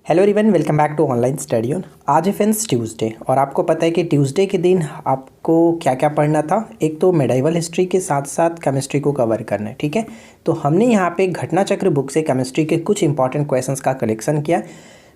Hello everyone, welcome back to online study on. आज है friends Tuesday और आपको पता है कि ट्यूसडे के दिन आपको क्या क्या पढ़ना था। एक तो मेडिवल हिस्ट्री के साथ साथ केमिस्ट्री को कवर करना है, ठीक है। तो हमने यहाँ पे घटना चक्र बुक से केमिस्ट्री के कुछ इंपॉर्टेंट क्वेश्चंस का कलेक्शन किया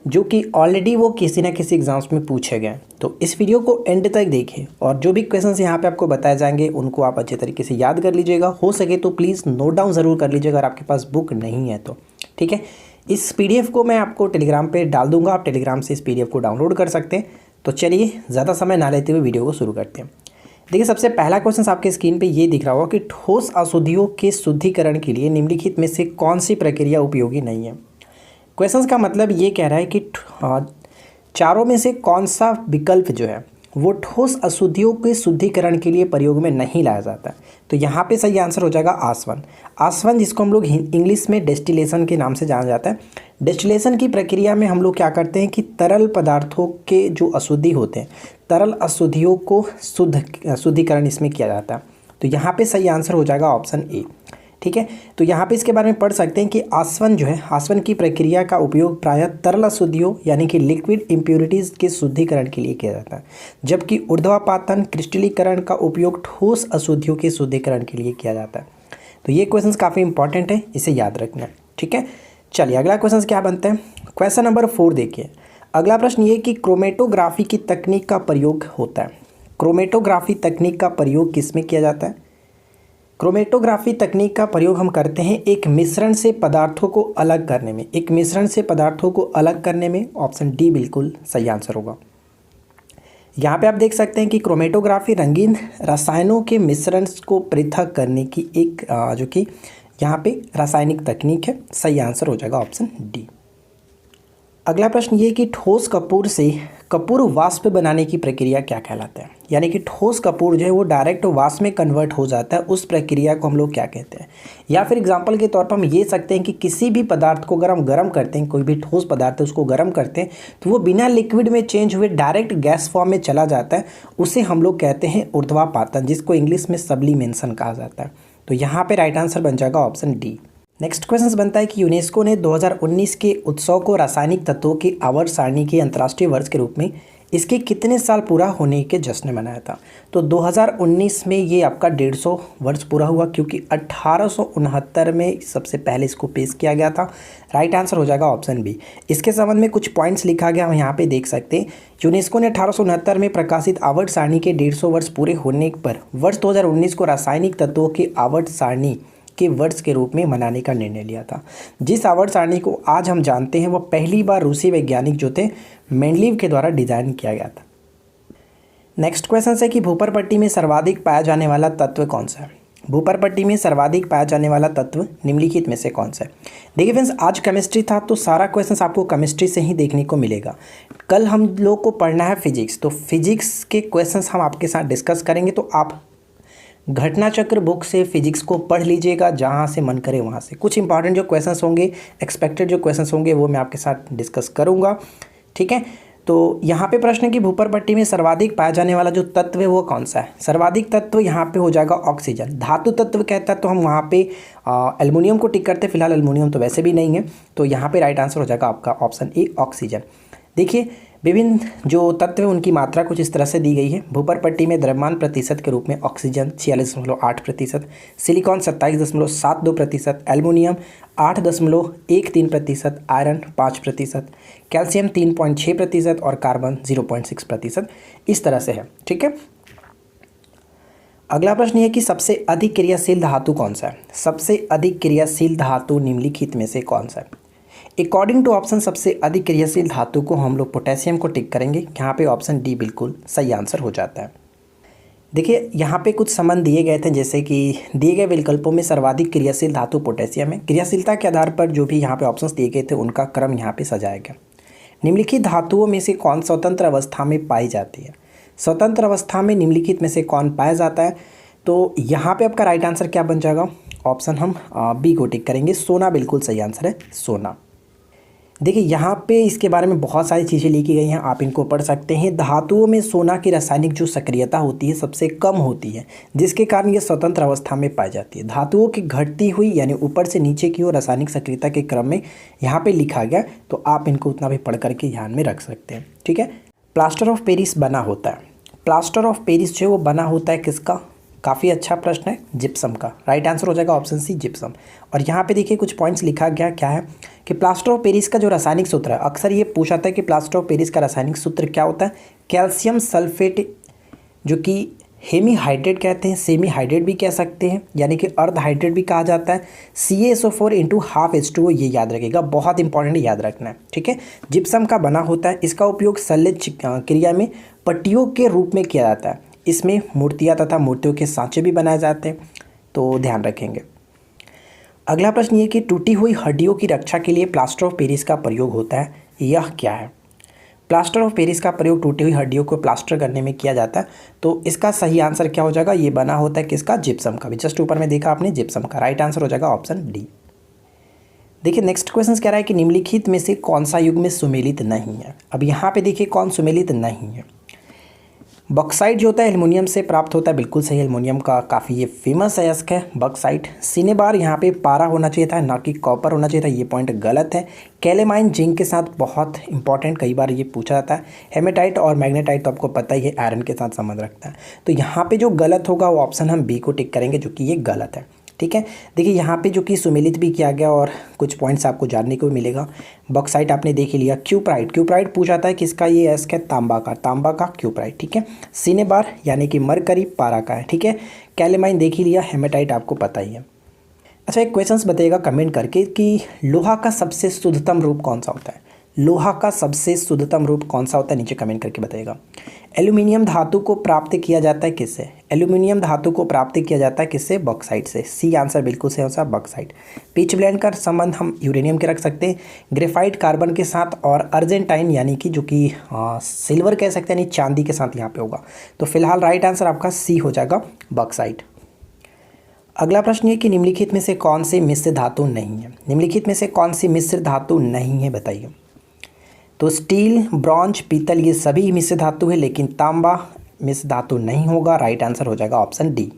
जो कि ऑलरेडी वो किसी ना किसी एग्जाम्स में पूछे गए। तो इस वीडियो को एंड तक देखें और जो भी क्वेश्चंस यहाँ पे आपको बताए जाएंगे उनको आप अच्छे तरीके से याद कर लीजिएगा। हो सके तो प्लीज़ नोट डाउन ज़रूर कर लीजिएगा अगर आपके पास बुक नहीं है तो, ठीक है। इस पीडीएफ को मैं आपको टेलीग्राम पे डाल दूंगा, आप टेलीग्राम से इस पीडीएफ को डाउनलोड कर सकते हैं। तो चलिए ज़्यादा समय ना लेते हुए वीडियो को शुरू करते हैं। देखिए, सबसे पहला क्वेश्चन आपके स्क्रीन पे ये दिख रहा होगा कि ठोस अशुद्धियों के शुद्धिकरण के लिए निम्नलिखित में से कौन सी प्रक्रिया उपयोगी नहीं है। क्वेश्चन का मतलब ये कह रहा है कि चारों में से कौन सा विकल्प जो है वो ठोस अशुद्धियों के शुद्धिकरण के लिए प्रयोग में नहीं लाया जाता है। तो यहाँ पे सही आंसर हो जाएगा आसवन। आसवन जिसको हम लोग इंग्लिश में डेस्टिलेशन के नाम से जाना जाता है। डेस्टिलेशन की प्रक्रिया में हम लोग क्या करते हैं कि तरल पदार्थों के जो अशुद्धि होते हैं, तरल अशुद्धियों को शुद्धिकरण इसमें किया जाता है। तो यहाँ पे सही आंसर हो जाएगा ऑप्शन ए, ठीक है। तो यहाँ पे इसके बारे में पढ़ सकते हैं कि आसवन जो है, आसवन की प्रक्रिया का उपयोग प्रायः तरल अशुद्धियों यानी कि लिक्विड इम्प्योरिटीज़ के शुद्धिकरण के लिए किया जाता है, जबकि ऊर्ध्वापातन क्रिस्टलीकरण का उपयोग ठोस अशुद्धियों के शुद्धिकरण के लिए किया जाता है। तो ये क्वेश्चन काफ़ी इंपॉर्टेंट है, इसे याद रखना है, ठीक है। चलिए अगला क्वेश्चन क्या बनता है। क्वेश्चन नंबर 4 देखिए। अगला प्रश्न ये कि क्रोमेटोग्राफी की तकनीक का प्रयोग होता है। क्रोमेटोग्राफी तकनीक का प्रयोग किस में किया जाता है। क्रोमेटोग्राफी तकनीक का प्रयोग हम करते हैं एक मिश्रण से पदार्थों को अलग करने में। एक मिश्रण से पदार्थों को अलग करने में ऑप्शन डी बिल्कुल सही आंसर होगा। यहाँ पे आप देख सकते हैं कि क्रोमेटोग्राफी रंगीन रसायनों के मिश्रण को पृथक करने की एक जो कि यहाँ पे रासायनिक तकनीक है। सही आंसर हो जाएगा ऑप्शन डी। अगला प्रश्न ये कि ठोस कपूर से कपूर वाष्प बनाने की प्रक्रिया क्या कहलाता है। यानी कि ठोस कपूर जो है वो डायरेक्ट वाष्प में कन्वर्ट हो जाता है, उस प्रक्रिया को हम लोग क्या कहते हैं। या फिर एग्जांपल के तौर पर हम ये सकते हैं कि किसी भी पदार्थ को अगर हम गर्म करते हैं, कोई भी ठोस पदार्थ है उसको गर्म करते हैं तो वो बिना लिक्विड में चेंज हुए डायरेक्ट गैस फॉर्म में चला जाता है, उसे हम लोग कहते हैं ऊर्ध्वापातन, जिसको इंग्लिश में सब्लिमेशन कहा जाता है। तो यहाँ पर राइट आंसर बन जाएगा ऑप्शन डी। नेक्स्ट क्वेश्चन बनता है कि यूनेस्को ने 2019 के उत्सव को रासायनिक तत्वों की आवर्त सारणी के अंतर्राष्ट्रीय वर्ष के रूप में इसके कितने साल पूरा होने के जश्न में मनाया था। तो 2019 में ये आपका 150 वर्ष पूरा हुआ, क्योंकि 1869 में सबसे पहले इसको पेश किया गया था। राइट आंसर हो जाएगा ऑप्शन बी। इसके संबंध में कुछ पॉइंट्स लिखा गया, हम यहाँ पे देख सकते हैं। यूनेस्को ने 1869 में प्रकाशित आवर्त सारणी के 150 वर्ष पूरे होने पर वर्ष 2019 को रासायनिक तत्वों की आवर्त सारणी के वर्ष के रूप में मनाने का निर्णय लिया था। जिस आवर्त सारणी को आज हम जानते हैं वह पहली बार रूसी वैज्ञानिक जो थे मेंडलीव के द्वारा डिजाइन किया गया था। नेक्स्ट क्वेश्चन है कि भूपर पट्टी में सर्वाधिक पाया जाने वाला तत्व कौन सा है। भूपर पट्टी में सर्वाधिक पाया जाने वाला तत्व निम्नलिखित में से कौन सा है। देखिए फ्रेंड्स, आज केमिस्ट्री था तो सारा क्वेश्चन आपको केमिस्ट्री से ही देखने को मिलेगा। कल हम लोग को पढ़ना है फिजिक्स, तो फिजिक्स के क्वेश्चन हम आपके साथ डिस्कस करेंगे। तो आप घटना चक्र बुक से फिजिक्स को पढ़ लीजिएगा, जहाँ से मन करे वहाँ से। कुछ इंपॉर्टेंट जो क्वेश्चंस होंगे, एक्सपेक्टेड जो क्वेश्चंस होंगे वो मैं आपके साथ डिस्कस करूँगा, ठीक है। तो यहाँ पे प्रश्न है कि भूपर पट्टी में सर्वाधिक पाया जाने वाला जो तत्व है वो कौन सा है। सर्वाधिक तत्व यहाँ पे हो जाएगा ऑक्सीजन। धातु तत्व कहता है तो हम वहाँ पे एल्युमिनियम को टिक करते, फिलहाल एल्युमिनियम तो वैसे भी नहीं है। तो यहाँ पे राइट आंसर हो जाएगा आपका ऑप्शन ए, ऑक्सीजन। देखिए, विभिन्न जो तत्व हैं उनकी मात्रा कुछ इस तरह से दी गई है। भूपर पट्टी में द्रव्यमान प्रतिशत के रूप में oxygen 46.8%, silicon 27.72%, aluminium 8.13%, iron 5%, calcium 3.6% और कार्बन 0.6%। इस तरह से है, ठीक है। अगला प्रश्न ये है कि सबसे अधिक क्रियाशील धातु कौन सा है। सबसे अधिक क्रियाशील धातु निम्नलिखित में से कौन सा है। अकॉर्डिंग टू ऑप्शन सबसे अधिक क्रियाशील धातु को हम लोग पोटेशियम को टिक करेंगे। यहाँ पे ऑप्शन डी बिल्कुल सही आंसर हो जाता है। देखिए, यहाँ पे कुछ संबंध दिए गए थे, जैसे कि दिए गए विकल्पों में सर्वाधिक क्रियाशील धातु पोटेशियम है। क्रियाशीलता के आधार पर जो भी यहाँ पे ऑप्शंस दिए गए थे उनका क्रम यहाँ पे सजाया गया। निम्नलिखित धातुओं में से कौन स्वतंत्र अवस्था में पाई जाती है। स्वतंत्र अवस्था में निम्नलिखित में से कौन पाया जाता है। तो यहाँ पे आपका राइट आंसर क्या बन जाएगा, ऑप्शन हम बी को टिक करेंगे। सोना बिल्कुल सही आंसर है, सोना। देखिए यहाँ पे इसके बारे में बहुत सारी चीज़ें लिखी गई हैं, आप इनको पढ़ सकते हैं। धातुओं में सोना की रासायनिक जो सक्रियता होती है सबसे कम होती है, जिसके कारण ये स्वतंत्र अवस्था में पाई जाती है। धातुओं की घटती हुई यानी ऊपर से नीचे की ओर रासायनिक सक्रियता के क्रम में यहाँ पे लिखा गया, तो आप इनको उतना भी पढ़ करके ध्यान में रख सकते हैं, ठीक है। प्लास्टर ऑफ पेरिस बना होता है, प्लास्टर ऑफ पेरिस जो है वो बना होता है किसका? काफ़ी अच्छा प्रश्न है, जिप्सम का। राइट आंसर हो जाएगा ऑप्शन सी, जिप्सम। और यहाँ पे देखिए कुछ पॉइंट्स लिखा गया, क्या है कि प्लास्टर ऑफ पेरिस का जो रासायनिक सूत्र है, अक्सर ये पूछा था कि प्लास्टर ऑफ पेरिस का रासायनिक सूत्र क्या होता है? कैल्शियम सल्फेट, जो कि हेमी हाइड्रेट कहते हैं, सेमी हाइड्रेट भी कह सकते हैं, यानी कि अर्ध हाइड्रेट भी कहा जाता है। CaSO4 इंटू हाफ H2O, ये याद रखिएगा, बहुत इंपॉर्टेंट याद रखना है, ठीक है। जिप्सम का बना होता है, इसका उपयोग शल्य क्रिया में पट्टियों के रूप में किया जाता है। इसमें मूर्तियाँ तथा मूर्तियों के सांचे भी बनाए जाते हैं, तो ध्यान रखेंगे। अगला प्रश्न ये कि टूटी हुई हड्डियों की रक्षा के लिए प्लास्टर ऑफ पेरिस का प्रयोग होता है, यह क्या है? प्लास्टर ऑफ पेरिस का प्रयोग टूटी हुई हड्डियों को प्लास्टर करने में किया जाता है, तो इसका सही आंसर क्या हो जाएगा? ये बना होता है किसका? जिप्सम का। भी जस्ट ऊपर में देखा आपने, जिप्सम का। राइट आंसर हो जाएगा ऑप्शन डी। देखिए नेक्स्ट क्वेश्चन कह रहा है कि निम्नलिखित में से कौन सा युग में सुमेलित नहीं है? अब यहाँ पे देखिए कौन सुमेलित नहीं है। बॉक्साइट जो होता है एल्युमिनियम से प्राप्त होता है, बिल्कुल सही। एल्युमिनियम का काफ़ी ये फेमस अयस्क है बॉक्साइट। सिनेबार यहाँ पे पारा होना चाहिए था, ना कि कॉपर होना चाहिए था, ये पॉइंट गलत है। कैलेमाइन जिंक के साथ बहुत इंपॉर्टेंट, कई बार ये पूछा जाता है। हेमेटाइट और मैग्नेटाइट तो आपको पता ही है, आयरन के साथ संबंध रखता है। तो यहाँ पे जो गलत होगा वो ऑप्शन हम बी को टिक करेंगे, जो कि ये गलत है, ठीक है। देखिए यहाँ पे जो कि सुमेलित भी किया गया और कुछ पॉइंट्स आपको जानने को भी मिलेगा। बॉक्साइट आपने देख ही लिया। क्यूप्राइट, क्यूप्राइट पूछा था किसका? ये अयस्क है तांबा का, तांबा का क्यूप्राइट, ठीक है। सिनेबार यानी कि मरकरी पारा का है, ठीक है। कैलेमाइन देख ही लिया। हेमेटाइट आपको पता ही है। अच्छा, एक क्वेश्चन बताइएगा कमेंट करके कि लोहा का सबसे शुद्धतम रूप कौन सा होता है? लोहा का सबसे शुद्धतम रूप कौन सा होता है? नीचे कमेंट करके बताइएगा। एल्यूमिनियम धातु को प्राप्त किया जाता है किससे? एल्यूमिनियम धातु को प्राप्त किया जाता है किससे? बॉक्साइट से। सी आंसर बिल्कुल सही होगा, बॉक्साइट। पिच ब्लेंड का संबंध हम यूरेनियम के रख सकते हैं, ग्रेफाइट कार्बन के साथ, और अर्जेंटाइन यानी कि जो कि सिल्वर कह सकते हैं, यानी चांदी के साथ यहाँ पे होगा। तो फिलहाल राइट आंसर आपका सी हो जाएगा, बॉक्साइट। अगला प्रश्न ये कि निम्नलिखित में से कौन सी मिश्र धातु नहीं है? निम्नलिखित में से कौन सी मिश्र धातु नहीं है, बताइए। तो स्टील, ब्रॉन्ज, पीतल ये सभी मिश्र धातु है, लेकिन तांबा मिश्र धातु नहीं होगा। राइट आंसर हो जाएगा ऑप्शन डी।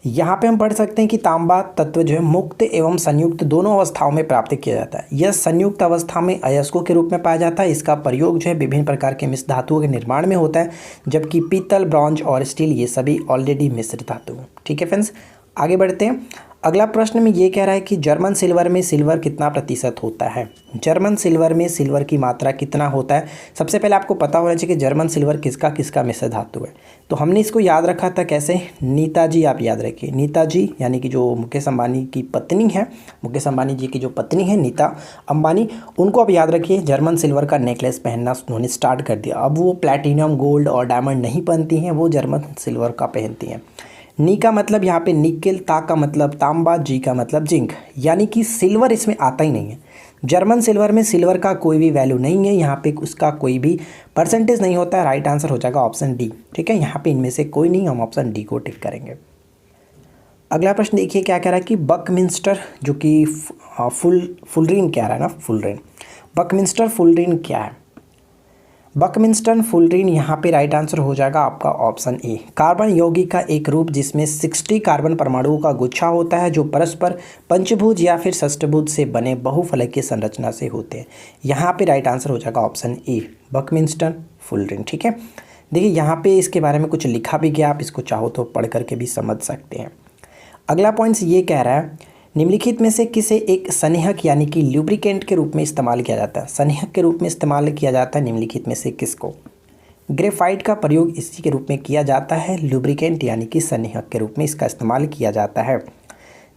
यहाँ पे हम पढ़ सकते हैं कि तांबा तत्व जो है मुक्त एवं संयुक्त दोनों अवस्थाओं में प्राप्त किया जाता है। यह संयुक्त अवस्था में अयस्कों के रूप में पाया जाता है। इसका प्रयोग जो है विभिन्न प्रकार के मिश्र धातुओं के निर्माण में होता है, जबकि पीतल, ब्रॉन्ज और स्टील ये सभी ऑलरेडी मिश्र धातु हैं, ठीक है फ्रेंड्स। आगे बढ़ते हैं। अगला प्रश्न में ये कह रहा है कि जर्मन सिल्वर में सिल्वर कितना प्रतिशत होता है? जर्मन सिल्वर में सिल्वर की मात्रा कितना होता है? सबसे पहले आपको पता होना चाहिए कि जर्मन सिल्वर किसका किसका मिश्र धातु है। तो हमने इसको याद रखा था कैसे? नीता जी, आप याद रखिए। नीता जी यानी कि जो मुकेश अंबानी की पत्नी है, मुकेश अंबानी जी की जो पत्नी है नीता अंबानी, उनको आप याद रखिए। जर्मन सिल्वर का नेकलेस पहनना उन्होंने स्टार्ट कर दिया। अब वो प्लैटिनम, गोल्ड और डायमंड नहीं पहनती हैं, वो जर्मन सिल्वर का पहनती हैं। नी का मतलब यहाँ पे निकेल, ता का मतलब तांबा, जी का मतलब जिंक, यानी कि सिल्वर इसमें आता ही नहीं है। जर्मन सिल्वर में सिल्वर का कोई भी वैल्यू नहीं है, यहाँ पे उसका कोई भी परसेंटेज नहीं होता है। राइट आंसर हो जाएगा ऑप्शन डी, ठीक है। यहाँ पे इनमें से कोई नहीं, हम ऑप्शन डी को टिक करेंगे। अगला प्रश्न देखिए क्या कह रहा है कि बकमिंस्टर जो कि फुलरीन कह रहा है ना, फुलरीन, बकमिंस्टर फुलरीन क्या है? बकमिंस्टर फुलरीन यहाँ पे राइट आंसर हो जाएगा आपका ऑप्शन ए, कार्बन यौगिक का एक रूप जिसमें 60 कार्बन परमाणुओं का गुच्छा होता है, जो परस्पर पंचभुज या फिर षष्ठभुज से बने बहुफलकीय संरचना से होते हैं। यहाँ पे राइट आंसर हो जाएगा ऑप्शन ए, बकमिंस्टर फुलरीन, ठीक है। देखिए यहाँ पे इसके बारे में कुछ लिखा भी गया, आप इसको चाहो तो पढ़ करके भी समझ सकते हैं। अगला पॉइंट्स ये कह रहा है निम्नलिखित में से किसे एक सनेहक यानी कि ल्यूब्रिकेंट के रूप में इस्तेमाल किया जाता है? सनेहक के रूप में इस्तेमाल किया जाता है निम्नलिखित में से किसको? ग्रेफाइट का प्रयोग इसी के रूप में किया जाता है, ल्यूब्रिकेंट यानी कि सनेहक के रूप में इसका इस्तेमाल किया जाता है।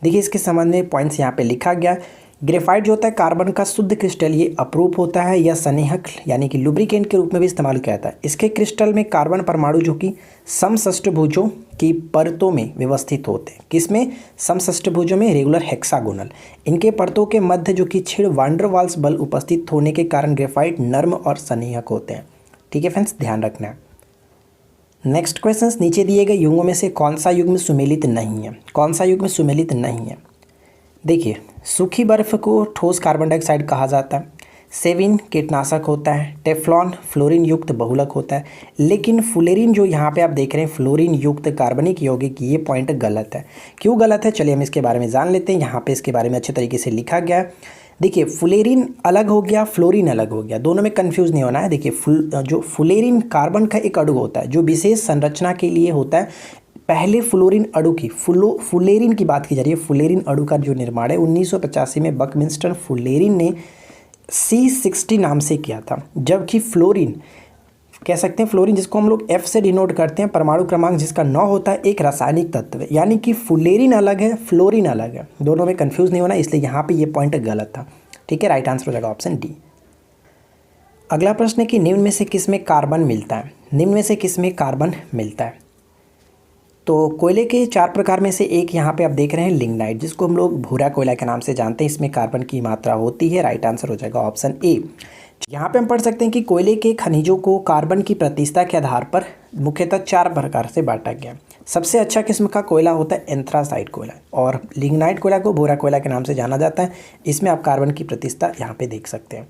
देखिए इसके संबंध में पॉइंट्स यहाँ पे लिखा गया। ग्रेफाइट जो होता है कार्बन का शुद्ध क्रिस्टल, ये अप्रूप होता है, या सनेहक यानी कि लुब्रिकेंट के रूप में भी इस्तेमाल किया जाता है। इसके क्रिस्टल में कार्बन परमाणु जो कि समषष्ठभुजों की परतों में व्यवस्थित होते हैं। किसमें? समषष्ठभुजों में, रेगुलर हेक्सागोनल। इनके परतों के मध्य जो कि क्षीण वान डर वाल्स बल उपस्थित होने के कारण ग्रेफाइट नर्म और सनेहक होते हैं, ठीक है फ्रेंड्स, ध्यान रखना है। नेक्स्ट क्वेश्चन, नीचे दिए गए युगों में से कौन सा युग में सुमेलित नहीं है? कौन सा युग में सुमेलित नहीं है? देखिए सूखी बर्फ़ को ठोस कार्बन डाइऑक्साइड कहा जाता है, सेविन कीटनाशक होता है, टेफ्लॉन फ्लोरीन युक्त बहुलक होता है। लेकिन फ्लोरीन जो यहाँ पे आप देख रहे हैं फ्लोरीन युक्त कार्बनिक यौगिक, ये पॉइंट गलत है। क्यों गलत है चलिए हम इसके बारे में जान लेते हैं। यहाँ पे इसके बारे में अच्छे तरीके से लिखा गया है। देखिए फ्लोरीन अलग हो गया, फ्लोरीन अलग हो गया, दोनों में कंफ्यूज नहीं होना है। देखिए जो फ्लोरीन कार्बन का एक अणु होता है जो विशेष संरचना के लिए होता है। पहले फ्लोरीन अणु की फ्लोरीन की बात की जा रही है। फ्लोरीन अणु का जो निर्माण है 1985 में बकमिंस्टर फ्लोरीन ने C60 नाम से किया था। जबकि फ्लोरीन कह सकते हैं, फ्लोरीन जिसको हम लोग F से डिनोट करते हैं, परमाणु क्रमांक जिसका 9 होता है, एक रासायनिक तत्व है। यानी कि फ्लोरीन अलग है, फ्लोरीन अलग है, दोनों में कंफ्यूज नहीं होना, इसलिए यहाँ पे ये पॉइंट गलत था। ठीक है, राइट आंसर हो जाएगा ऑप्शन डी। अगला प्रश्न है कि निम्न में से किस में कार्बन मिलता है। निम्न में से किस में कार्बन मिलता है। तो कोयले के 4 प्रकार में से एक यहाँ पे आप देख रहे हैं लिग्नाइट, जिसको हम लोग भूरा कोयला के नाम से जानते हैं। इसमें कार्बन की मात्रा होती है। राइट आंसर हो जाएगा ऑप्शन ए। यहाँ पे हम पढ़ सकते हैं कि कोयले के खनिजों को कार्बन की प्रतिशतता के आधार पर मुख्यतः 4 प्रकार से बांटा गया। सबसे अच्छा किस्म का कोयला होता है एंथ्रासाइट कोयला, और लिग्नाइट कोयला को भूरा कोयला के नाम से जाना जाता है। इसमें आप कार्बन की प्रतिशतता यहाँ पे देख सकते हैं।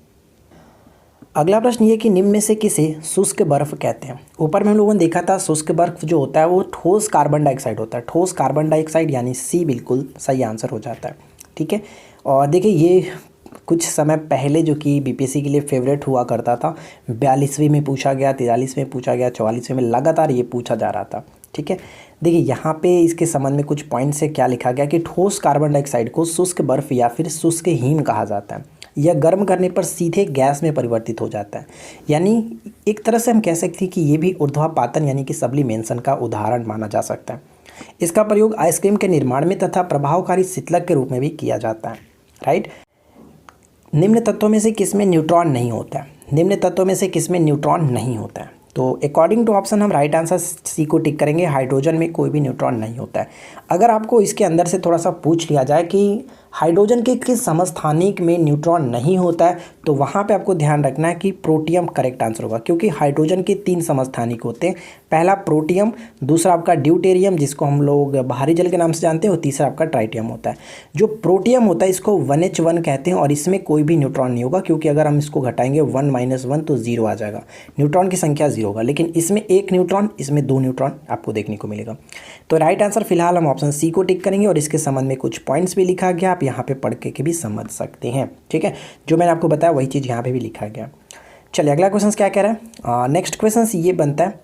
अगला प्रश्न ये कि निम्न में से किसे शुष्क बर्फ कहते हैं। ऊपर में हम लोगों ने देखा था शुष्क बर्फ जो होता है वो ठोस कार्बन डाइऑक्साइड होता है। ठोस कार्बन डाइऑक्साइड यानी सी बिल्कुल सही आंसर हो जाता है। ठीक है, और देखिए ये कुछ समय पहले जो कि बीपीएससी के लिए फेवरेट हुआ करता था। 42वीं में पूछा गया, 43 में पूछा गया, 44वें में लगातार ये पूछा जा रहा था। ठीक है, देखिए यहाँ पे इसके संबंध में कुछ पॉइंट से क्या लिखा गया कि ठोस कार्बन डाइऑक्साइड को शुष्क बर्फ या फिर शुष्क हिम कहा जाता है। यह गर्म करने पर सीधे गैस में परिवर्तित हो जाता है। यानी एक तरह से हम कह सकते हैं कि ये भी ऊर्ध्वापातन यानी कि सब्लिमेशन का उदाहरण माना जा सकता है। इसका प्रयोग आइसक्रीम के निर्माण में तथा प्रभावकारी शीतलक के रूप में भी किया जाता है। राइट, निम्न तत्वों में से किसमें न्यूट्रॉन नहीं होता है। निम्न तत्वों में से किसमें न्यूट्रॉन नहीं होता है। तो अकॉर्डिंग टू ऑप्शन हम राइट आंसर सी को टिक करेंगे। हाइड्रोजन में कोई भी न्यूट्रॉन नहीं होता है। अगर आपको इसके अंदर से थोड़ा सा पूछ लिया जाए कि हाइड्रोजन के किस समस्थानिक में न्यूट्रॉन नहीं होता है, तो वहाँ पे आपको ध्यान रखना है कि प्रोटियम करेक्ट आंसर होगा, क्योंकि हाइड्रोजन के 3 समस्थानिक होते हैं। पहला प्रोटियम, दूसरा आपका ड्यूटेरियम जिसको हम लोग भारी जल के नाम से जानते हैं, और तीसरा आपका ट्राइटियम होता है। जो प्रोटियम होता है इसको 1H1 कहते हैं, और इसमें कोई भी न्यूट्रॉन नहीं होगा, क्योंकि अगर हम इसको घटाएंगे 1 - 1 तो 0 आ जाएगा, न्यूट्रॉन की संख्या 0 होगा। लेकिन इसमें 1 न्यूट्रॉन, इसमें 2 न्यूट्रॉन आपको देखने को मिलेगा। तो राइट आंसर फिलहाल हम ऑप्शन सी को टिक करेंगे, और इसके संबंध में कुछ पॉइंट्स भी लिखा गया, आप यहाँ पे पढ़ के भी समझ सकते हैं। ठीक है, जो मैंने आपको बताया वही चीज़ यहाँ पे भी लिखा गया। चलिए अगला क्वेश्चन क्या कह रहा है। नेक्स्ट क्वेश्चन ये बनता है,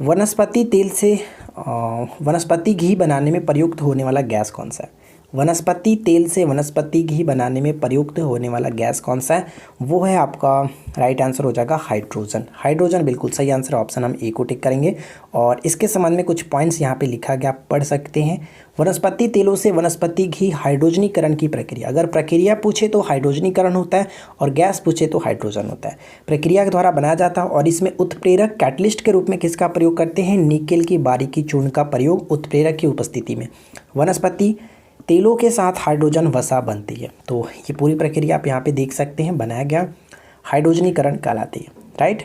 वनस्पति तेल से वनस्पति घी बनाने में प्रयुक्त होने वाला गैस कौन सा है। वनस्पति तेल से वनस्पति घी बनाने में प्रयुक्त होने वाला गैस कौन सा है, वो है आपका राइट आंसर हो जाएगा हाइड्रोजन। हाइड्रोजन बिल्कुल सही आंसर, ऑप्शन हम ए को टिक करेंगे। और इसके संबंध में कुछ पॉइंट्स यहाँ पे लिखा गया, आप पढ़ सकते हैं। वनस्पति तेलों से वनस्पति घी हाइड्रोजनीकरण की प्रक्रिया, अगर प्रक्रिया पूछे तो हाइड्रोजनीकरण होता है, और गैस पूछे तो हाइड्रोजन होता है। प्रक्रिया के द्वारा बनाया जाता है, और इसमें उत्प्रेरक कैटलिस्ट के रूप में किसका प्रयोग करते हैं, निकेल की बारीकी चूर्ण का प्रयोग उत्प्रेरक की उपस्थिति में। वनस्पति तेलों के साथ हाइड्रोजन वसा बनती है। तो ये पूरी प्रक्रिया आप यहाँ पे देख सकते हैं, बनाया गया हाइड्रोजनीकरण कहलाती है। राइट,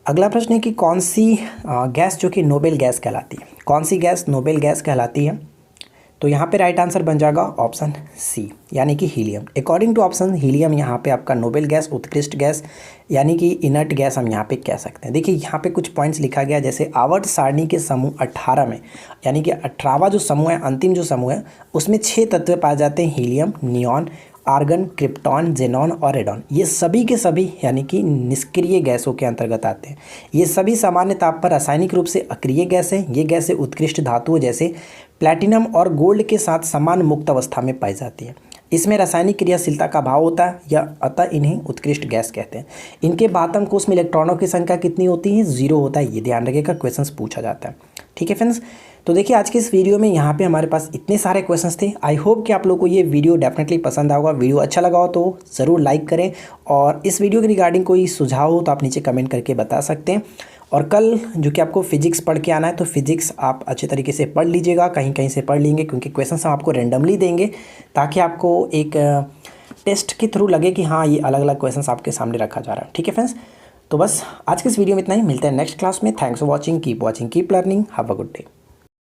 अगला प्रश्न है कि कौन सी गैस जो कि नोबेल गैस कहलाती है। कौन सी गैस नोबेल गैस कहलाती है। तो यहाँ पे राइट आंसर बन जाएगा ऑप्शन सी, यानी कि helium. According to option helium यहाँ पे आपका नोबेल गैस, उत्कृष्ट गैस यानी कि इनर्ट गैस हम यहाँ पे कह सकते हैं। देखिए यहाँ पे कुछ पॉइंट्स लिखा गया, जैसे आवर्त सारणी के समूह 18 में, यानी कि 18वां जो समूह है, अंतिम जो समूह है, उसमें 6 तत्व पाए जाते हैं, helium, neon, argon, krypton, xenon और रेडॉन। ये सभी के सभी यानी कि निष्क्रिय गैसों के अंतर्गत आते हैं। ये सभी सामान्य ताप पर रासायनिक रूप से अक्रिय गैस है। ये गैसें उत्कृष्ट धातुओं जैसे प्लैटिनम और गोल्ड के साथ समान मुक्त अवस्था में पाई जाती है। इसमें रासायनिक क्रियाशीलता का अभाव होता है, या अतः इन्हें उत्कृष्ट गैस कहते हैं। इनके बातम कोष में इलेक्ट्रॉनों की संख्या कितनी होती है, 0 होता है। ये ध्यान रखिएगा, क्वेश्चंस पूछा जाता है। ठीक है फ्रेंड्स, तो देखिए आज के इस वीडियो में यहाँ पे हमारे पास इतने सारे क्वेश्चंस थे। आई होप कि आप लोगों को ये वीडियो डेफिनेटली पसंद आएगा। वीडियो अच्छा लगा हो तो ज़रूर लाइक करें, और इस वीडियो के रिगार्डिंग कोई सुझाव हो तो आप नीचे कमेंट करके बता सकते हैं। और कल जो कि आपको फिजिक्स पढ़ के आना है, तो फिजिक्स आप अच्छे तरीके से पढ़ लीजिएगा, कहीं कहीं से पढ़ लेंगे, क्योंकि क्वेश्चंस हम आपको रैंडमली देंगे, ताकि आपको एक टेस्ट के थ्रू लगे कि हाँ ये अलग अलग क्वेश्चंस आपके सामने रखा जा रहा है। ठीक है फ्रेंड्स, तो बस आज के इस वीडियो में इतना ही। मिलते हैं नेक्स्ट क्लास में। Thanks for watching, keep learning, have a good day.